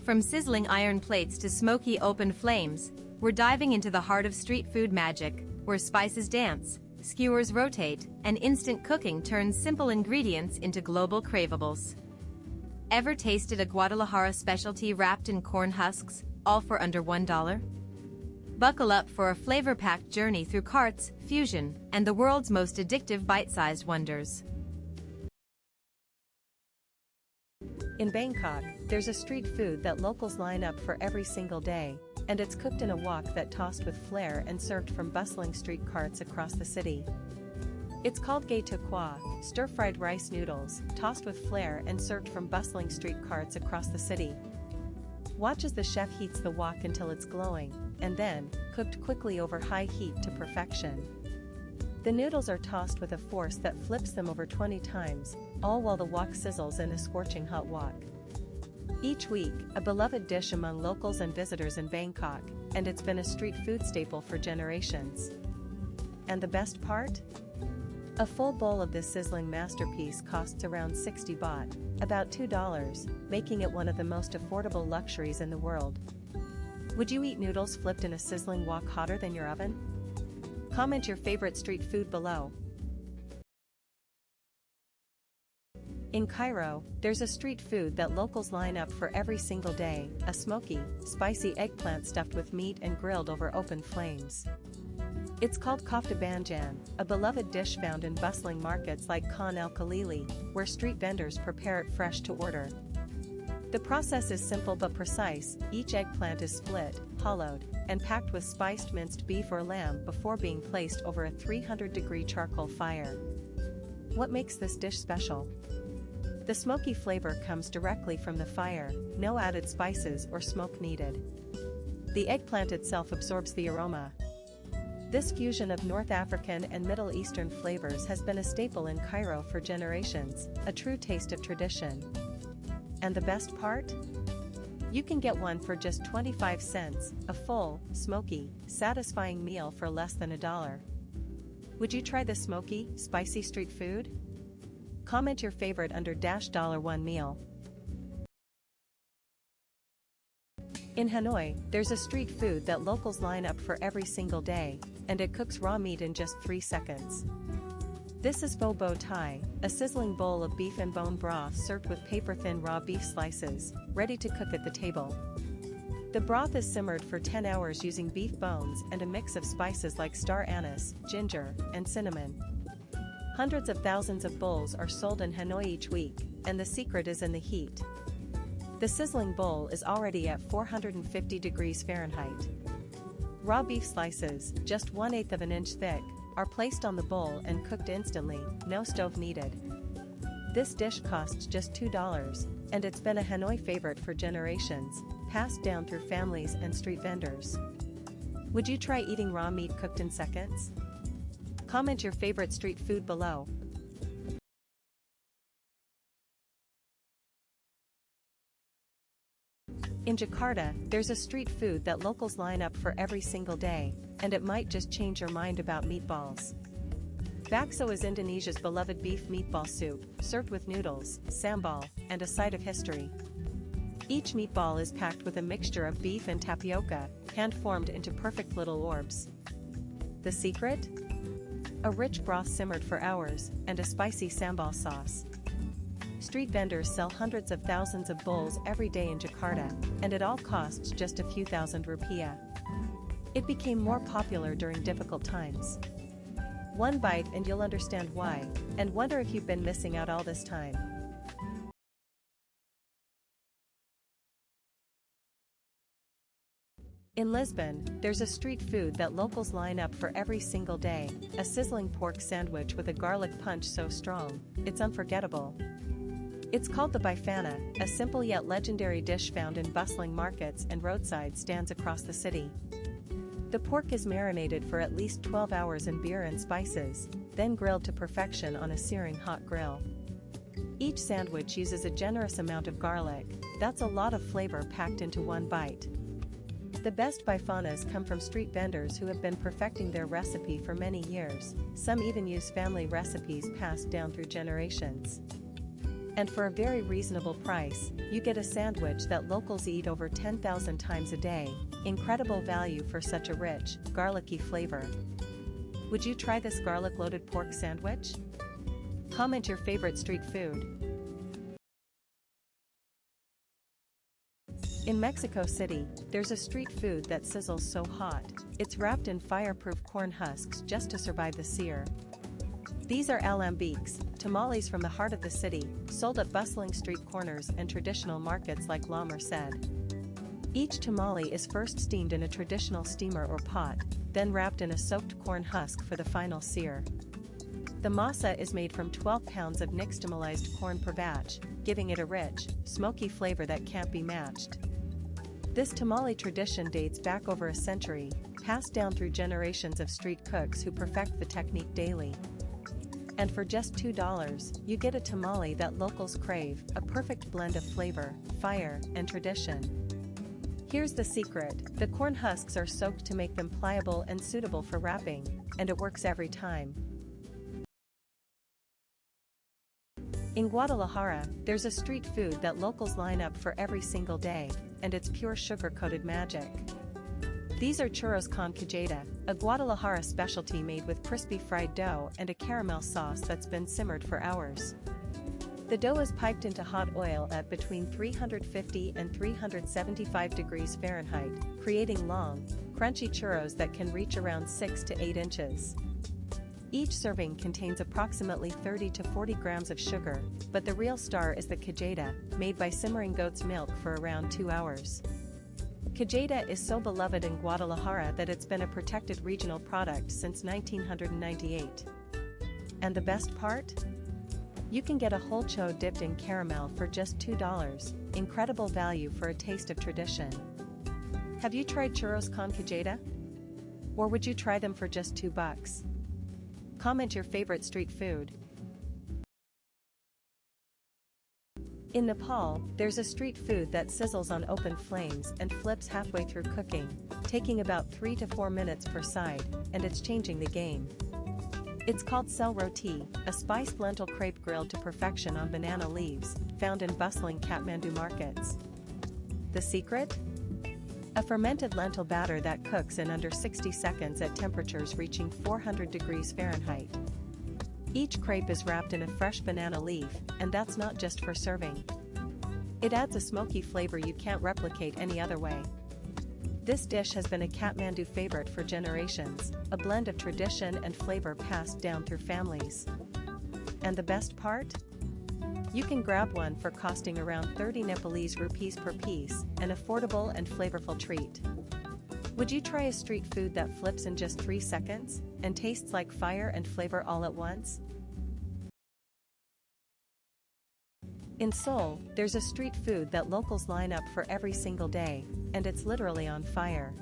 From sizzling iron plates to smoky open flames, we're diving into the heart of street food magic, where spices dance, skewers rotate, and instant cooking turns simple ingredients into global cravables. Ever tasted a Guadalajara Specialty wrapped in corn husks, all for under $1? Buckle up for a flavor-packed journey through carts, fusion, and the world's most addictive bite-sized wonders. In Bangkok, there's a street food that locals line up for every single day, and it's cooked in a wok that tossed with flair and served from bustling street carts across the city. It's called gai tu kwa, stir-fried rice noodles, tossed with flair and served from bustling street carts across the city. Watch as the chef heats the wok until it's glowing, and then, cooked quickly over high heat to perfection. The noodles are tossed with a force that flips them over 20 times, all while the wok sizzles in a scorching hot wok. Each week, a beloved dish among locals and visitors in Bangkok, and it's been a street food staple for generations. And the best part? A full bowl of this sizzling masterpiece costs around 60 baht, about $2, making it one of the most affordable luxuries in the world. Would you eat noodles flipped in a sizzling wok hotter than your oven? Comment your favorite street food below. In Cairo, there's a street food that locals line up for every single day, a smoky, spicy eggplant stuffed with meat and grilled over open flames. It's called kofta banjan, a beloved dish found in bustling markets like Khan el-Khalili, where street vendors prepare it fresh to order. The process is simple but precise. Each eggplant is split, hollowed, and packed with spiced minced beef or lamb before being placed over a 300-degree charcoal fire. What makes this dish special? The smoky flavor comes directly from the fire, no added spices or smoke needed. The eggplant itself absorbs the aroma. This fusion of North African and Middle Eastern flavors has been a staple in Cairo for generations, a true taste of tradition. And the best part? You can get one for just 25 cents, a full, smoky, satisfying meal for less than $1. Would you try this smoky, spicy street food? Comment your favorite under $1 meal. In Hanoi, there's a street food that locals line up for every single day, and it cooks raw meat in just 3 seconds. This is pho bo thai, a sizzling bowl of beef and bone broth served with paper-thin raw beef slices, ready to cook at the table. The broth is simmered for 10 hours using beef bones and a mix of spices like star anise, ginger, and cinnamon. Hundreds of thousands of bowls are sold in Hanoi each week, and the secret is in the heat. The sizzling bowl is already at 450 degrees Fahrenheit. Raw beef slices, just 1/8 of an inch thick, are placed on the bowl and cooked instantly, no stove needed. This dish costs just $2, and it's been a Hanoi favorite for generations, passed down through families and street vendors. Would you try eating raw meat cooked in seconds? Comment your favorite street food below. In Jakarta, there's a street food that locals line up for every single day, and it might just change your mind about meatballs. Bakso is Indonesia's beloved beef meatball soup, served with noodles, sambal, and a side of history. Each meatball is packed with a mixture of beef and tapioca, hand-formed into perfect little orbs. The secret? A rich broth simmered for hours, and a spicy sambal sauce. Street vendors sell hundreds of thousands of bowls every day in Jakarta, and it all costs just a few thousand rupiah. It became more popular during difficult times. One bite and you'll understand why, and wonder if you've been missing out all this time. In Lisbon, there's a street food that locals line up for every single day, a sizzling pork sandwich with a garlic punch so strong, it's unforgettable. It's called the bifana, a simple yet legendary dish found in bustling markets and roadside stands across the city. The pork is marinated for at least 12 hours in beer and spices, then grilled to perfection on a searing hot grill. Each sandwich uses a generous amount of garlic, that's a lot of flavor packed into one bite. The best bifanas come from street vendors who have been perfecting their recipe for many years, some even use family recipes passed down through generations. And for a very reasonable price, you get a sandwich that locals eat over 10,000 times a day. Incredible value for such a rich, garlicky flavor. Would you try this garlic-loaded pork sandwich? Comment your favorite street food. In Mexico City, there's a street food that sizzles so hot, it's wrapped in fireproof corn husks just to survive the sear. These are alambiques, tamales from the heart of the city, sold at bustling street corners and traditional markets like La Merced. Each tamale is first steamed in a traditional steamer or pot, then wrapped in a soaked corn husk for the final sear. The masa is made from 12 pounds of nixtamalized corn per batch, giving it a rich, smoky flavor that can't be matched. This tamale tradition dates back over a century, passed down through generations of street cooks who perfect the technique daily. And for just $2, you get a tamale that locals crave, a perfect blend of flavor, fire, and tradition. Here's the secret: the corn husks are soaked to make them pliable and suitable for wrapping, and it works every time. In Guadalajara, there's a street food that locals line up for every single day, and it's pure sugar-coated magic. These are churros con cajeta, a Guadalajara specialty made with crispy fried dough and a caramel sauce that's been simmered for hours. The dough is piped into hot oil at between 350 and 375 degrees Fahrenheit, creating long, crunchy churros that can reach around 6 to 8 inches. Each serving contains approximately 30 to 40 grams of sugar, but the real star is the cajeta, made by simmering goat's milk for around 2 hours. Cajeta is so beloved in Guadalajara that it's been a protected regional product since 1998. And the best part? You can get a whole cho dipped in caramel for just $2, incredible value for a taste of tradition. Have you tried churros con cajeta? Or would you try them for just $2? Comment your favorite street food. In Nepal, there's a street food that sizzles on open flames and flips halfway through cooking, taking about 3 to 4 minutes per side, and it's changing the game. It's called sel roti, a spiced lentil crepe grilled to perfection on banana leaves, found in bustling Kathmandu markets. The secret? A fermented lentil batter that cooks in under 60 seconds at temperatures reaching 400 degrees Fahrenheit. Each crepe is wrapped in a fresh banana leaf, and that's not just for serving. It adds a smoky flavor you can't replicate any other way. This dish has been a Kathmandu favorite for generations, a blend of tradition and flavor passed down through families. And the best part? You can grab one for costing around 30 Nepalese rupees per piece, an affordable and flavorful treat. Would you try a street food that flips in just 3 seconds, and tastes like fire and flavor all at once? In Seoul, there's a street food that locals line up for every single day, and it's literally on fire.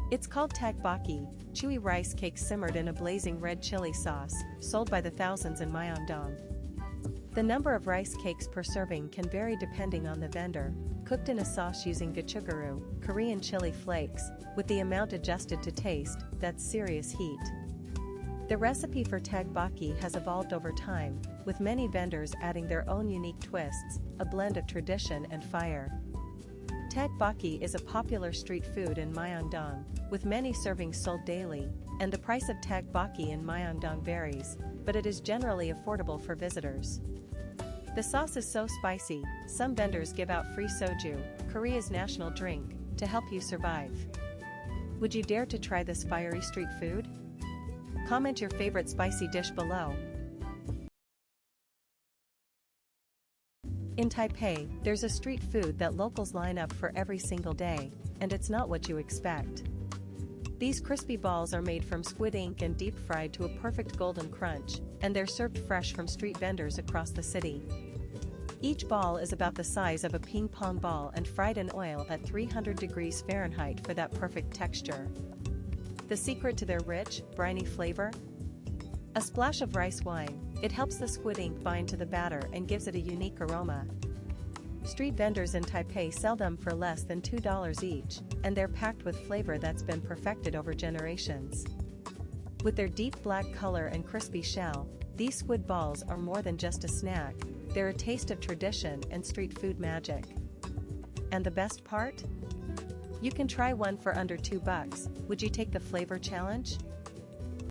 It's called tteokbokki, chewy rice cake simmered in a blazing red chili sauce, sold by the thousands in Myeongdong. The number of rice cakes per serving can vary depending on the vendor, cooked in a sauce using gochugaru, Korean chili flakes, with the amount adjusted to taste, that's serious heat. The recipe for tteokbokki has evolved over time, with many vendors adding their own unique twists, a blend of tradition and fire. Tteokbokki is a popular street food in Myeongdong, with many servings sold daily, and the price of tteokbokki in Myeongdong varies, but it is generally affordable for visitors. The sauce is so spicy, some vendors give out free soju, Korea's national drink, to help you survive. Would you dare to try this fiery street food? Comment your favorite spicy dish below. In Taipei, there's a street food that locals line up for every single day, and it's not what you expect. These crispy balls are made from squid ink and deep fried to a perfect golden crunch, and they're served fresh from street vendors across the city. Each ball is about the size of a ping pong ball and fried in oil at 300 degrees Fahrenheit for that perfect texture. The secret to their rich, briny flavor? A splash of rice wine. It helps the squid ink bind to the batter and gives it a unique aroma. Street vendors in Taipei sell them for less than $2 each, and they're packed with flavor that's been perfected over generations. With their deep black color and crispy shell, these squid balls are more than just a snack, They're a taste of tradition and street food magic. And the best part? You can try one for under $2. Would you take the flavor challenge?